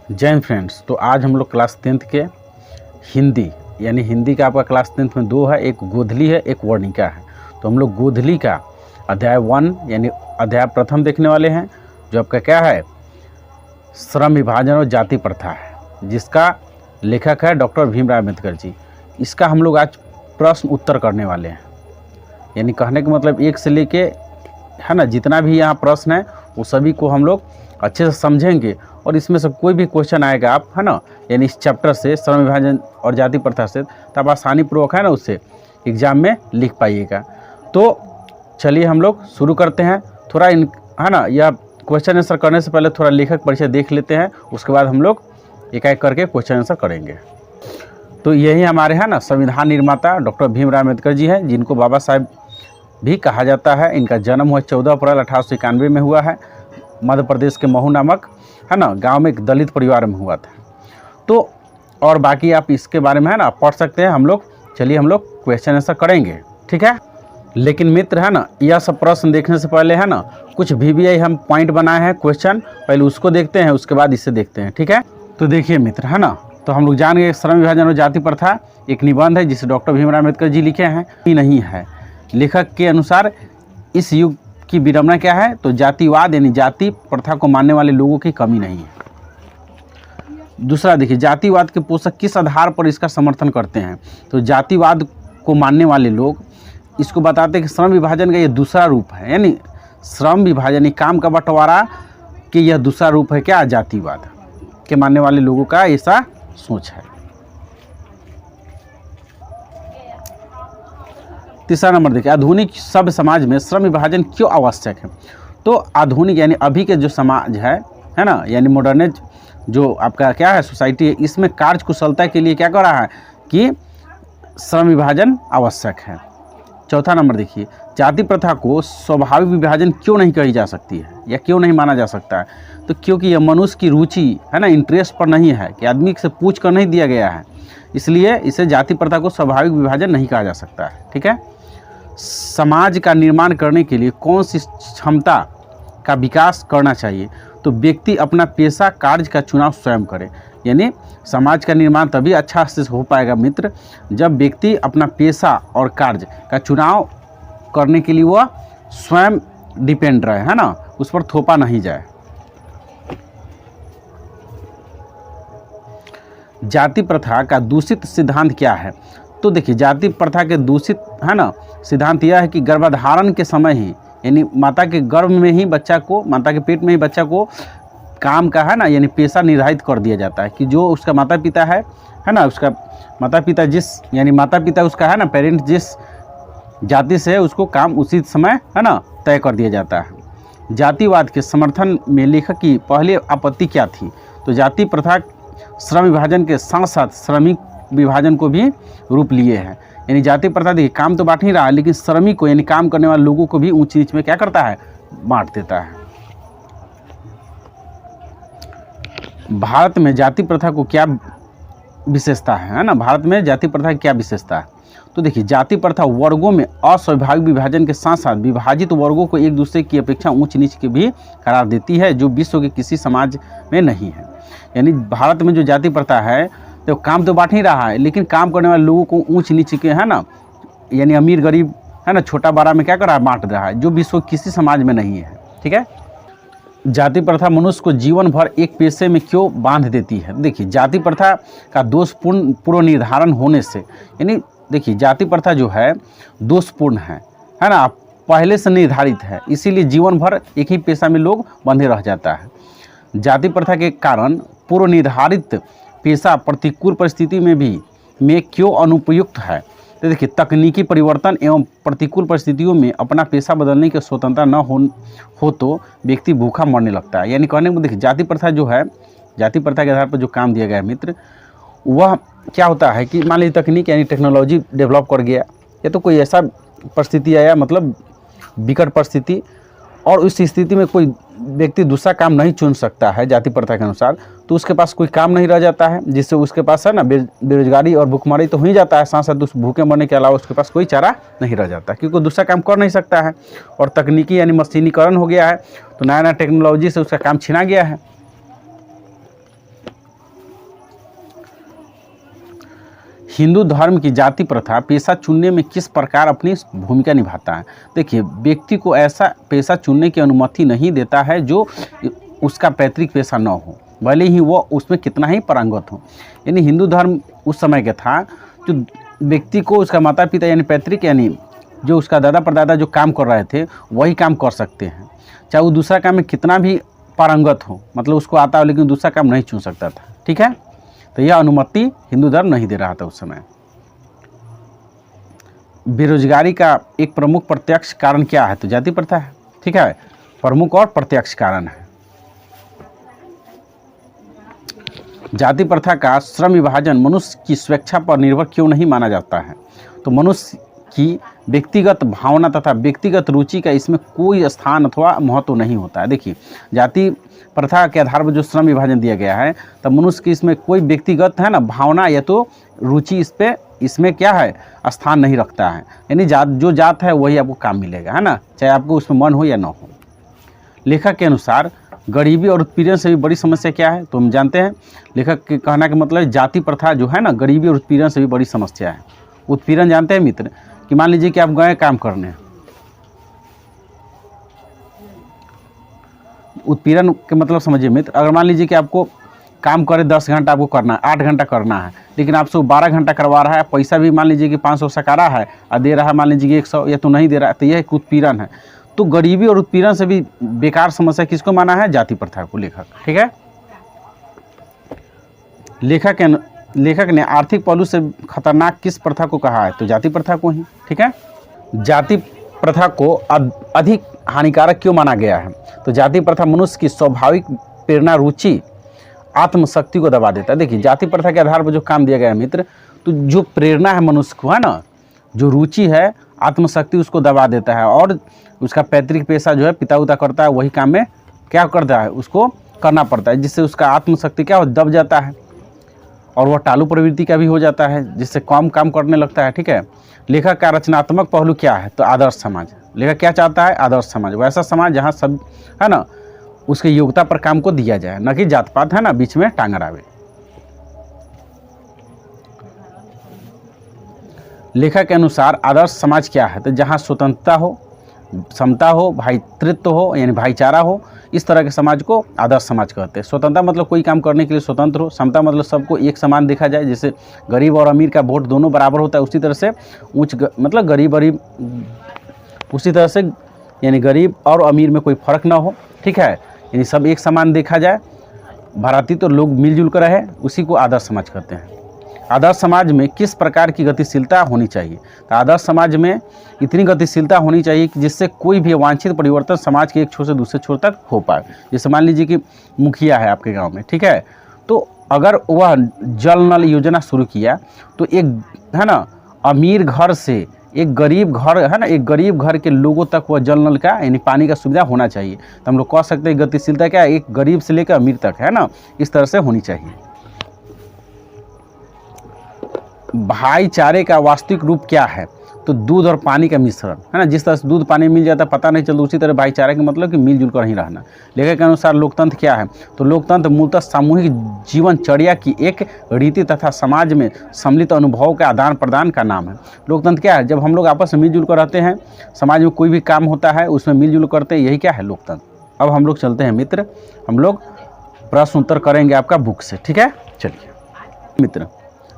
जय हिंद फ्रेंड्स। तो आज हम लोग क्लास 10th के हिंदी यानी हिंदी का आपका क्लास 10th में दो है, एक गोधली है, एक वर्णिका है। तो हम लोग गोधली का अध्याय 1 यानी अध्याय प्रथम देखने वाले हैं, जो आपका क्या है, श्रम विभाजन और जाति प्रथा है, जिसका लेखक है डॉक्टर भीमराव अम्बेडकर जी। इसका हम लोग आज प्रश्न उत्तर करने वाले हैं। यानी कहने का मतलब एक से लेके है ना, जितना भी यहाँ प्रश्न है वो सभी को हम लोग अच्छे से समझेंगे और इसमें से कोई भी क्वेश्चन आएगा आप है ना, यानी इस चैप्टर से श्रम विभाजन और जाति प्रथा से, तो आप आसानी पूर्वक है ना उससे एग्जाम में लिख पाइएगा। तो चलिए हम लोग शुरू करते हैं। थोड़ा है ना, यह क्वेश्चन आंसर करने से पहले थोड़ा लेखक परिचय देख लेते हैं, उसके बाद हम लोग एक एक करके क्वेश्चन आंसर करेंगे। तो यही हमारे है ना संविधान निर्माता डॉक्टर भीमराव अम्बेडकर जी हैं, जिनको बाबा साहब भी कहा जाता है। इनका जन्म हुआ 14 अप्रैल 1891 में हुआ है, मध्य प्रदेश के महू नामक है ना गांव में एक दलित परिवार में हुआ था। तो और बाकी आप इसके बारे में है ना पढ़ सकते हैं हम लोग। चलिए हम लोग क्वेश्चन आंसर करेंगे, ठीक है। लेकिन मित्र है ना, यह सब प्रश्न देखने से पहले है ना कुछ VBI हम पॉइंट बनाए हैं क्वेश्चन, पहले उसको देखते हैं, उसके बाद इसे देखते हैं, ठीक है। तो देखिए मित्र है ना, तो हम लोग जान गए श्रम विभाजन और जाति प्रथा एक निबंध है जिसे डॉक्टर भीमराव अम्बेडकर जी लिखे हैं। नहीं है, लेखक के अनुसार इस युग की विडंबना क्या है, तो जातिवाद यानी जाति प्रथा को मानने वाले लोगों की कमी नहीं है। दूसरा देखिए, जातिवाद के पोषक किस आधार पर इसका समर्थन करते हैं, तो जातिवाद को मानने वाले लोग इसको बताते हैं कि श्रम विभाजन का ये दूसरा रूप है, यानी श्रम विभाजन यानी काम का बंटवारा कि यह दूसरा रूप है क्या, जातिवाद के मानने वाले लोगों का ऐसा सोच है। तीसरा नंबर देखिए, आधुनिक सभ्य समाज में श्रम विभाजन क्यों आवश्यक है। तो आधुनिक यानी अभी के जो समाज है ना, यानी मॉडर्नाइज जो आपका क्या है सोसाइटी है, इसमें कार्य कुशलता के लिए क्या कर रहा है कि श्रम विभाजन आवश्यक है। चौथा नंबर देखिए, जाति प्रथा को स्वाभाविक विभाजन क्यों नहीं कही जा सकती है या क्यों नहीं माना जा सकता है, तो क्योंकि यह मनुष्य की रुचि है ना, इंटरेस्ट पर नहीं है, कि आदमी से पूछ कर नहीं दिया गया है, इसलिए इसे जाति प्रथा को स्वाभाविक विभाजन नहीं कहा जा सकता है, ठीक है। समाज का निर्माण करने के लिए कौन सी क्षमता का विकास करना चाहिए, तो व्यक्ति अपना पेशा कार्य का चुनाव स्वयं करे। यानी समाज का निर्माण तभी अच्छा से हो पाएगा मित्र, जब व्यक्ति अपना पेशा और कार्य का चुनाव करने के लिए वह स्वयं डिपेंड रहे, है ना, उस पर थोपा नहीं जाए। जाति प्रथा का दूषित सिद्धांत क्या है, तो देखिए जाति प्रथा के दूषित है ना सिद्धांत यह है कि गर्भधारण के समय ही यानी माता के गर्भ में ही बच्चा को, माता के पेट में ही बच्चा को काम का है ना यानी पेशा निर्धारित कर दिया जाता है, कि जो उसका माता पिता है ना, उसका माता पिता जिस यानी माता पिता उसका है ना पेरेंट जिस जाति से है, उसको काम उसी समय है ना तय कर दिया जाता है। जातिवाद के समर्थन में लेखक की पहली आपत्ति क्या थी, तो जाति प्रथा श्रम विभाजन के साथ साथ श्रमिक विभाजन को भी रूप लिए हैं। यानी जाति प्रथा देखिए काम तो बांट ही रहा है, लेकिन श्रमिक को यानी काम करने वाले लोगों को भी ऊंच नीच में क्या करता है, बांट देता है। भारत में जाति प्रथा को क्या विशेषता है ना, भारत में जाति प्रथा की क्या विशेषता है, तो देखिए जाति प्रथा वर्गों में अस्वाभाविक विभाजन के साथ साथ विभाजित वर्गों को एक दूसरे की अपेक्षा ऊंच नीच के भी करार देती है, जो विश्व के किसी समाज में नहीं है। यानी भारत में जो जाति प्रथा है तो काम तो बांट ही रहा है, लेकिन काम करने वाले लोगों को ऊंच नीच के है ना, यानी अमीर गरीब है ना, छोटा बड़ा में क्या कर रहा है, बांट रहा है, जो विश्व किसी समाज में नहीं है, ठीक है। जाति प्रथा मनुष्य को जीवन भर एक पेशे में क्यों बांध देती है, देखिए जाति प्रथा का दोषपूर्ण पूर्व निर्धारण होने से, यानी देखिए जाति प्रथा जो है दोषपूर्ण है ना, पहले से निर्धारित है, इसीलिए जीवन भर एक ही पेशा में लोग बंधे रह जाता है। जाति प्रथा के कारण पूर्व निर्धारित पेशा प्रतिकूल परिस्थिति में क्यों अनुपयुक्त है, तो देखिए तकनीकी परिवर्तन एवं प्रतिकूल परिस्थितियों में अपना पेशा बदलने की स्वतंत्रता न हो तो व्यक्ति भूखा मरने लगता है। यानी कहने को देखिए जाति प्रथा जो है, जाति प्रथा के आधार पर जो काम दिया गया है मित्र, वह क्या होता है कि मान लीजिए तकनीक यानी टेक्नोलॉजी डेवलप कर गया, या तो कोई ऐसा परिस्थिति आया मतलब विकट परिस्थिति, और उस स्थिति में कोई व्यक्ति दूसरा काम नहीं चुन सकता है जाति प्रथा के अनुसार, तो उसके पास कोई काम नहीं रह जाता है, जिससे उसके पास है ना बेरोजगारी और भूखमरी तो हो ही जाता है, साथ साथ उस भूखे मरने के अलावा उसके पास कोई चारा नहीं रह जाता, क्योंकि दूसरा काम कर नहीं सकता है। और तकनीकी यानी मशीनीकरण हो गया है, तो नया नया टेक्नोलॉजी से उसका काम छीना गया है। हिंदू धर्म की जाति प्रथा पेशा चुनने में किस प्रकार अपनी भूमिका निभाता है। देखिए, व्यक्ति को ऐसा पेशा चुनने की अनुमति नहीं देता है जो उसका पैतृक पेशा न हो, भले ही वो उसमें कितना ही पारंगत हो। यानी हिंदू धर्म उस समय का था जो व्यक्ति को उसका माता पिता यानी पैतृक यानी जो उसका दादा परदादा जो काम कर रहे थे वही काम कर सकते हैं, चाहे वो दूसरा काम में कितना भी पारंगत हो, मतलब उसको आता हो लेकिन दूसरा काम नहीं चुन सकता था। ठीक है, तो यह अनुमति हिंदू धर्म नहीं दे रहा था उस समय। बेरोजगारी का एक प्रमुख प्रत्यक्ष कारण क्या है, तो जाति प्रथा है। ठीक है, प्रमुख और प्रत्यक्ष कारण है। जाति प्रथा का श्रम विभाजन मनुष्य की स्वेच्छा पर निर्भर क्यों नहीं माना जाता है, तो मनुष्य की व्यक्तिगत भावना तथा व्यक्तिगत रुचि का इसमें कोई स्थान अथवा महत्व नहीं होता है। देखिए, जाति प्रथा के आधार पर जो श्रम विभाजन दिया गया है, तब मनुष्य की इसमें कोई व्यक्तिगत है ना भावना या तो रुचि इसमें क्या है स्थान नहीं रखता है। यानी जो जात है वही आपको काम मिलेगा, है ना, चाहे आपको उसमें मन हो या ना हो। लेखक के अनुसार गरीबी और उत्पीड़न से भी बड़ी समस्या क्या है, तो हम जानते हैं लेखक के कहना का मतलब जाति प्रथा जो है ना गरीबी और उत्पीड़न से भी बड़ी समस्या है। उत्पीड़न जानते हैं मित्र, कि मान लीजिए कि आप गए काम करने, उत्पीड़न के मतलब समझिए मित्र, अगर मान लीजिए कि आपको काम करे 10 घंटा आपको करना है, 8 घंटा करना है, लेकिन आपसे 12 घंटा करवा रहा है, पैसा भी मान लीजिए कि 500 सकारा है और दे रहा है मान लीजिए कि 100, या तो नहीं दे रहा है, तो यह एक उत्पीड़न है। तो गरीबी और उत्पीड़न से भी बेकार समस्या किसको माना है, जाति प्रथा को लेखक। ठीक है, लेखक ने आर्थिक पहलू से खतरनाक किस प्रथा को कहा है, तो जाति प्रथा को ही। ठीक है, जाति प्रथा को अधिक हानिकारक क्यों माना गया है, तो जाति प्रथा मनुष्य की स्वाभाविक प्रेरणा रुचि आत्मशक्ति को दबा देता है। देखिए, जाति प्रथा के आधार पर जो काम दिया गया है मित्र, तो जो प्रेरणा है मनुष्य को, है ना, जो रुचि है आत्मशक्ति उसको दबा देता है, और उसका पैतृक पेशा जो है पिता उता करता है वही काम में क्या करता है उसको करना पड़ता है, जिससे उसका आत्मशक्ति क्या हो दब जाता है और वह टालू प्रवृत्ति का भी हो जाता है, जिससे कम काम करने लगता है। ठीक है, लेखक का रचनात्मक पहलू क्या है, तो आदर्श समाज। लेखक क्या चाहता है, आदर्श समाज, वैसा समाज जहाँ सब है ना उसके योग्यता पर काम को दिया जाए, न कि जात पात है ना बीच में टांग अड़ावे। लेखक के अनुसार आदर्श समाज क्या है, तो जहाँ स्वतंत्रता हो, समता हो, भाईतृत्व हो यानी भाईचारा हो, इस तरह के समाज को आदर्श समाज कहते हैं। स्वतंत्रता मतलब कोई काम करने के लिए स्वतंत्र हो, समता मतलब सबको एक समान देखा जाए, जैसे गरीब और अमीर का वोट दोनों बराबर होता है, उसी तरह से मतलब गरीब उसी तरह से यानी गरीब और अमीर में कोई फर्क ना हो। ठीक है, यानी सब एक समान देखा जाए, भारतीय तो लोग मिलजुल कर रहे, उसी को आदर्श समाज कहते हैं। आदर्श समाज में किस प्रकार की गतिशीलता होनी चाहिए, तो आदर्श समाज में इतनी गतिशीलता होनी चाहिए कि जिससे कोई भी वांछित परिवर्तन समाज के एक छोर से दूसरे छोर तक हो पाए। जैसे मान लीजिए कि मुखिया है आपके गांव में, ठीक है, तो अगर वह जल नल योजना शुरू किया तो एक है ना अमीर घर से एक गरीब घर है ना, एक गरीब घर के लोगों तक वह जल नल का यानी पानी का सुविधा होना चाहिए। तो हम लोग कह सकते हैं गतिशीलता क्या है, एक गरीब से लेकर अमीर तक, है ना, इस तरह से होनी चाहिए। भाईचारे का वास्तविक रूप क्या है, तो दूध और पानी का मिश्रण, है ना, जिस तरह से दूध पानी मिल जाता पता नहीं चलता, उसी तरह भाईचारे का मतलब कि मिलजुल कर ही रहना। लेखक के अनुसार लोकतंत्र क्या है, तो लोकतंत्र मूलतः सामूहिक जीवनचर्या की एक रीति तथा समाज में सम्मिलित अनुभवों के आदान प्रदान का नाम है। लोकतंत्र क्या है, जब हम लोग आपस में मिलजुल कर रहते हैं, समाज में कोई भी काम होता है उसमें मिलजुल करते हैं, यही क्या है लोकतंत्र। अब हम लोग चलते हैं मित्र, हम लोग प्रश्न उत्तर करेंगे आपका बुक से। ठीक है, चलिए मित्र,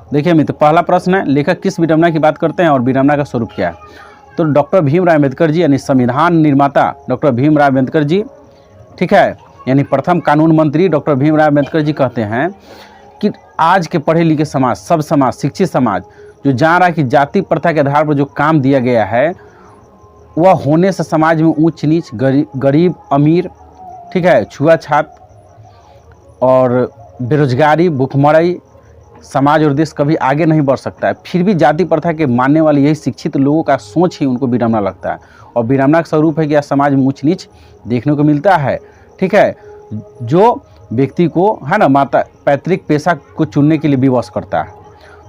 देखिए मित्र, पहला प्रश्न है, लेखक किस विडंबना की बात करते हैं और विडंबना का स्वरूप क्या है, तो डॉक्टर भीमराव अम्बेडकर जी यानी संविधान निर्माता डॉक्टर भीमराव अम्बेडकर जी, ठीक है, यानी प्रथम कानून मंत्री डॉक्टर भीमराव अम्बेडकर जी कहते हैं कि आज के पढ़े लिखे समाज, सब समाज, शिक्षित समाज जो जान रहा है कि जाति प्रथा के आधार पर जो काम दिया गया है वह होने से समाज में ऊंच नीच, गरीब अमीर, ठीक है, छुआछूत और बेरोजगारी, भूखमरी, समाज और देश कभी आगे नहीं बढ़ सकता है। फिर भी जाति प्रथा के मानने वाले यही शिक्षित लोगों का सोच ही उनको विडंबना लगता है, और विडंबना का स्वरूप है कि यह समाज में ऊंच नीच देखने को मिलता है। ठीक है, जो व्यक्ति को है ना माता पैतृक पेशा को चुनने के लिए विवश करता है,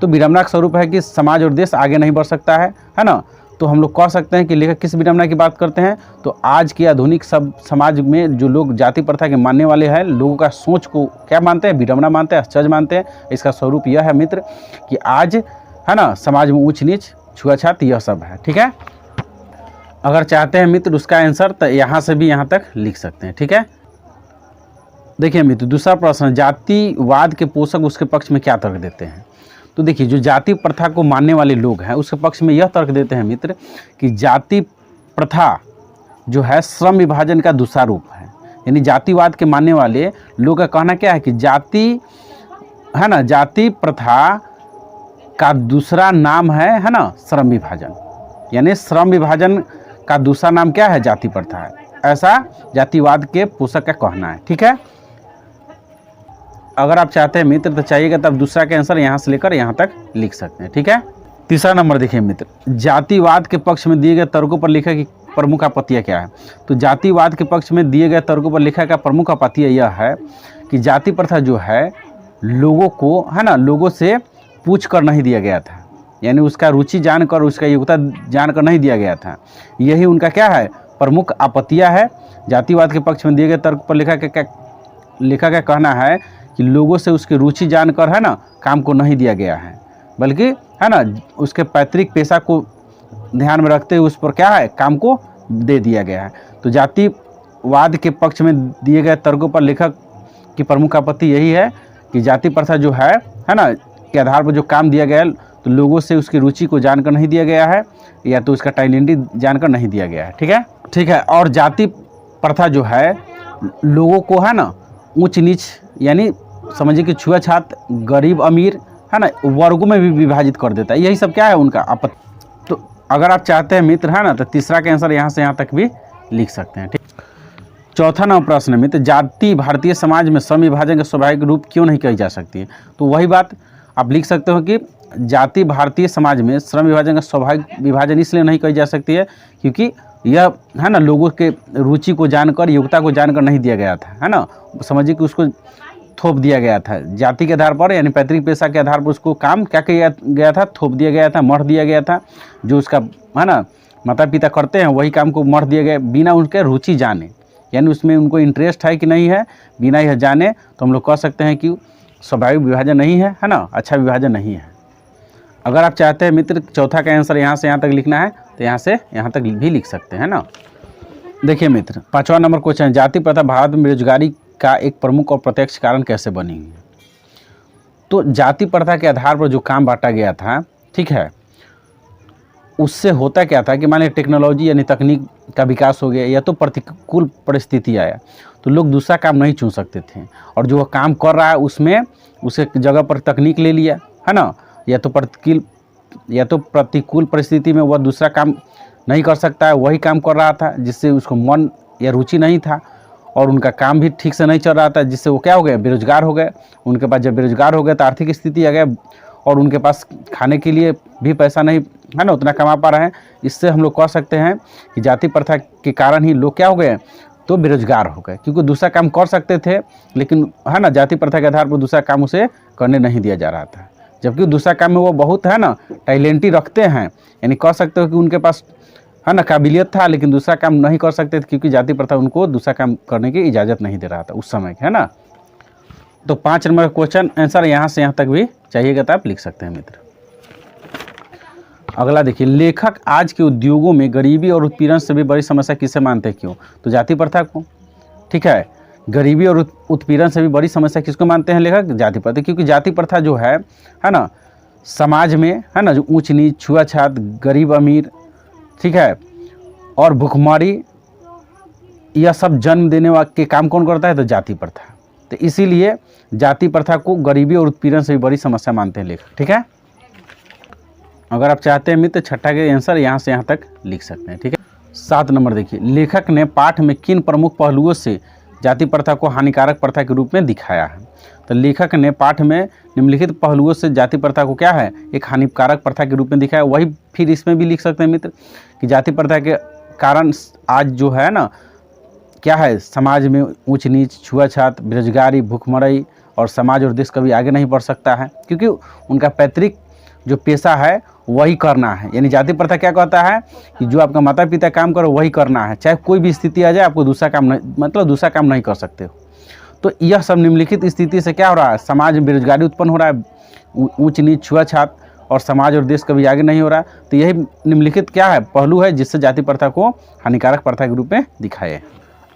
तो विडंबना का स्वरूप है कि समाज और देश आगे नहीं बढ़ सकता है ना। तो हम लोग कह सकते हैं कि लेखक किस विडंबना की बात करते हैं, तो आज के आधुनिक सब समाज में जो लोग जाति प्रथा के मानने वाले हैं, लोगों का सोच को क्या मानते हैं, विडंबना मानते हैं, आश्चर्य मानते हैं। इसका स्वरूप यह है मित्र कि आज है ना, समाज में ऊंच नीच छुआछूत यह सब है। ठीक है, अगर चाहते हैं मित्र उसका आंसर तो यहाँ से भी यहाँ तक लिख सकते हैं। ठीक है, देखिए मित्र दूसरा प्रश्न, जातिवाद के पोषक उसके पक्ष में क्या तर्क देते हैं। तो देखिए जो जाति प्रथा को मानने वाले लोग हैं उसके पक्ष में यह तर्क देते हैं मित्र कि जाति प्रथा जो है श्रम विभाजन का दूसरा रूप है। यानी जातिवाद के मानने वाले लोग का कहना क्या है कि जाति है ना, जाति प्रथा का दूसरा नाम है ना श्रम विभाजन। यानी श्रम विभाजन का दूसरा नाम क्या है, जाति प्रथा है, ऐसा जातिवाद के पोषक का कहना है। ठीक है, अगर आप चाहते हैं मित्र तो चाहिएगा तब दूसरा का आंसर यहाँ से लेकर यहाँ तक लिख सकते हैं। ठीक है, तीसरा नंबर देखिए मित्र, जातिवाद के पक्ष में दिए गए तर्कों पर लिखा कि प्रमुख आपत्तियाँ क्या है। तो जातिवाद के पक्ष में दिए गए तर्कों पर लिखा का प्रमुख आपत्तियाँ यह है कि जाति प्रथा जो है लोगों को है ना, लोगों से पूछ कर नहीं दिया गया था। यानी उसका रुचि जानकर, उसका योग्यता जानकर नहीं दिया गया था। यही उनका क्या है, प्रमुख आपत्तियाँ है। जातिवाद के पक्ष में दिए गए तर्क पर लिखा का कहना है कि लोगों से उसकी रुचि जानकर है ना काम को नहीं दिया गया है, बल्कि है ना उसके पैतृक पेशा को ध्यान में रखते हुए उस पर क्या है काम को दे दिया गया है। तो जातिवाद के पक्ष में दिए गए तर्कों पर लेखक की प्रमुख आपत्ति यही है कि जाति प्रथा जो है ना के आधार पर जो काम दिया गया है तो लोगों से उसकी रुचि को जानकर नहीं दिया गया है या तो उसका टैलेंट जानकर नहीं दिया गया है। ठीक है, और जाति प्रथा जो है लोगों को है ना ऊंच नीच यानी समझिए कि छुआछूत, गरीब अमीर है ना वर्गों में भी विभाजित कर देता है। यही सब क्या है उनका आपत्ति। तो अगर आप चाहते हैं मित्र है ना तो तीसरा का आंसर यहाँ से यहाँ तक भी लिख सकते हैं। ठीक, चौथा नंबर प्रश्न मित्र, जाति भारतीय समाज में श्रम विभाजन का स्वाभाविक रूप क्यों नहीं कही जा सकती है। तो वही बात आप लिख सकते हो कि जाति भारतीय समाज में श्रम विभाजन का स्वाभाविक विभाजन इसलिए नहीं कही जा सकती है क्योंकि यह है ना लोगों के रुचि को जानकर, योग्यता को जानकर नहीं दिया गया था, है ना, समझिए कि उसको थोप दिया गया था जाति के आधार पर, यानी पैतृक पेशा के आधार पर उसको काम क्या किया गया था, थोप दिया गया था, मढ़ दिया गया था। जो उसका है ना माता पिता करते हैं वही काम को मढ़ दिया गया बिना उनके रुचि जाने, यानी उसमें उनको इंटरेस्ट है कि नहीं है बिना यह जाने, तो हम लोग कह सकते हैं कि स्वाभाविक विभाजन नहीं है ना, अच्छा विभाजन नहीं है। अगर आप चाहते हैं मित्र चौथा का आंसर यहाँ से यहाँ तक लिखना है तो यहाँ से यहाँ तक भी लिख सकते हैं ना। देखिए मित्र पांचवा नंबर क्वेश्चन, जाति प्रथा भारत में बेरोजगारी का एक प्रमुख और प्रत्यक्ष कारण कैसे बनी है। तो जाति प्रथा के आधार पर जो काम बांटा गया था, ठीक है, उससे होता क्या था कि मान लीजिए टेक्नोलॉजी यानी तकनीक का विकास हो गया या तो प्रतिकूल परिस्थिति आया तो लोग दूसरा काम नहीं चुन सकते थे, और जो काम कर रहा है उसमें उसे जगह पर तकनीक ले लिया है ना, या तो प्रतिकूल परिस्थिति में वह दूसरा काम नहीं कर सकता है, वही काम कर रहा था जिससे उसको मन या रुचि नहीं था और उनका काम भी ठीक से नहीं चल रहा था, जिससे वो क्या हो गए, बेरोजगार हो गए। उनके पास जब बेरोजगार हो गए तो आर्थिक स्थिति आ गया और उनके पास खाने के लिए भी पैसा नहीं है ना उतना कमा पा रहे हैं। इससे हम लोग कह सकते हैं कि जाति प्रथा के कारण ही लोग क्या हो गए, तो बेरोजगार हो गए, क्योंकि दूसरा काम कर सकते थे लेकिन है ना जाति प्रथा के आधार पर दूसरा काम उसे करने नहीं दिया जा रहा था, जबकि दूसरा काम में वो बहुत है ना टैलेंट रखते हैं, यानी कह सकते हो कि उनके पास है ना काबिलियत था लेकिन दूसरा काम नहीं कर सकते थे क्योंकि जाति प्रथा उनको दूसरा काम करने की इजाज़त नहीं दे रहा था उस समय, है ना। तो 5 नंबर क्वेश्चन आंसर यहाँ से यहाँ तक भी चाहिएगा तो आप लिख सकते हैं मित्र। अगला देखिए, लेखक आज के उद्योगों में गरीबी और उत्पीड़न से भी बड़ी समस्या किसे मानते हैं, क्यों। तो जाति प्रथा को, ठीक है, गरीबी और उत्पीड़न से भी बड़ी समस्या किसको मानते हैं लेखक, जाति प्रथा, क्योंकि जाति प्रथा जो है ना समाज में है ना जो ऊंच नीच, छुआछूत, गरीब अमीर, ठीक है, और भुखमरी, यह सब जन्म देने के काम कौन करता है, तो जाति प्रथा। तो इसीलिए जाति प्रथा को गरीबी और उत्पीड़न से भी बड़ी समस्या मानते हैं लेखक, ठीक है। अगर आप चाहते हैं मित्र छठा के आंसर यहाँ से यहाँ तक लिख सकते हैं, ठीक है। 7 नंबर देखिए, लेखक ने पाठ में किन प्रमुख पहलुओं से जाति प्रथा को हानिकारक प्रथा के रूप में दिखाया है। तो लेखक ने पाठ में निम्नलिखित पहलुओं से जाति प्रथा को क्या है, एक हानिकारक प्रथा के रूप में दिखाया। वही फिर इसमें भी लिख सकते हैं मित्र कि जाति प्रथा के कारण आज जो है ना क्या है, समाज में ऊंच नीच, छुआछूत, बेरोजगारी, भूखमरी और समाज और देश कभी आगे नहीं बढ़ सकता है, क्योंकि उनका पैतृक जो पेशा है वही करना है। यानी जाति प्रथा क्या कहता है कि जो आपका माता पिता काम करो वही करना है, चाहे कोई भी स्थिति आ जाए, आपको दूसरा काम नहीं, मतलब दूसरा काम नहीं कर सकते हो। तो यह सब निम्नलिखित स्थिति से क्या हो रहा है, समाज में बेरोजगारी उत्पन्न हो रहा है, ऊंच नीच, छुआछूत और समाज और देश कभी आगे नहीं हो रहा। तो यही निम्नलिखित क्या है, पहलू है जिससे जाति प्रथा को हानिकारक प्रथा के रूप में दिखाए।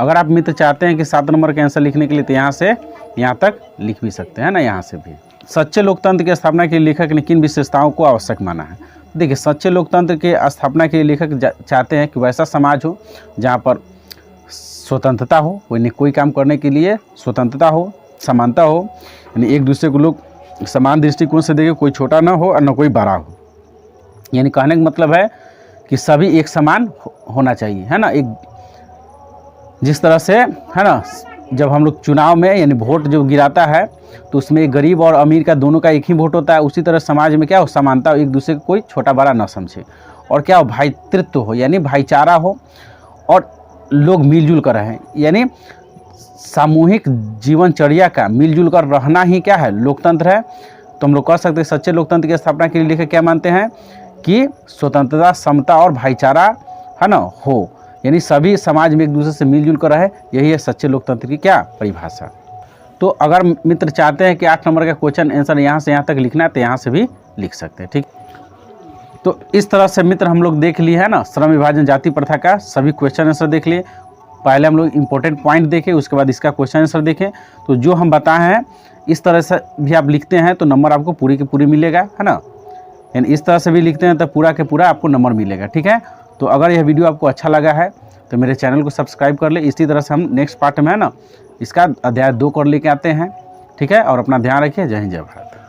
अगर आप मित्र चाहते हैं कि 7 नंबर का आंसर लिखने के लिए, तो यहाँ से यहाँ तक लिख भी सकते हैं ना, यहाँ से भी। सच्चे लोकतंत्र की स्थापना के लिए लेखक ने किन विशेषताओं को आवश्यक माना है? देखिए, सच्चे लोकतंत्र के स्थापना के लिए लेखक चाहते हैं कि वैसा समाज हो जहाँ पर स्वतंत्रता हो, कोई काम करने के लिए स्वतंत्रता हो, समानता हो, यानी एक दूसरे को लोग समान दृष्टिकोण से देखें, कोई छोटा ना हो और न कोई बड़ा हो। यानी कहने का मतलब है कि सभी एक समान होना चाहिए, है ना। एक जिस तरह से, है ना, जब हम लोग चुनाव में यानी वोट जो गिराता है तो उसमें एक गरीब और अमीर का दोनों का एक ही वोट होता है, उसी तरह समाज में क्या हो, समानता हो, एक दूसरे को कोई छोटा बड़ा ना समझे, और क्या हो, भाईतृत्व हो, यानी भाईचारा हो और लोग मिलजुल कर रहें, यानी सामूहिक जीवनचर्या का मिलजुल कर रहना ही क्या है, लोकतंत्र है। तो हम लोग कह सकते हैं सच्चे लोकतंत्र की स्थापना के लिए लेखक क्या मानते हैं कि स्वतंत्रता, समता और भाईचारा, है ना, हो, यानी सभी समाज में एक दूसरे से मिलजुल कर रहे, यही है सच्चे लोकतंत्र की क्या परिभाषा। तो अगर मित्र चाहते हैं कि 8 नंबर का क्वेश्चन आंसर यहाँ से यहाँ तक लिखना है, तो यहाँ से भी लिख सकते हैं, ठीक। तो इस तरह से मित्र हम लोग देख लिए है ना, श्रम विभाजन जाति प्रथा का सभी क्वेश्चन आंसर देख लिए। पहले हम लोग इंपॉर्टेंट पॉइंट देखें, उसके बाद इसका क्वेश्चन आंसर देखें। तो जो हम बताए हैं इस तरह से भी आप लिखते हैं तो नंबर आपको पूरी की पूरी मिलेगा, है ना। यानी इस तरह से भी लिखते हैं तो पूरा के पूरा आपको नंबर मिलेगा, ठीक है। तो अगर यह वीडियो आपको अच्छा लगा है तो मेरे चैनल को सब्सक्राइब कर ले। इसी तरह से हम नेक्स्ट पार्ट में, है ना, इसका अध्याय 2 कर लेके आते हैं, ठीक है। और अपना ध्यान रखिए। जय हिंद, जय भारत।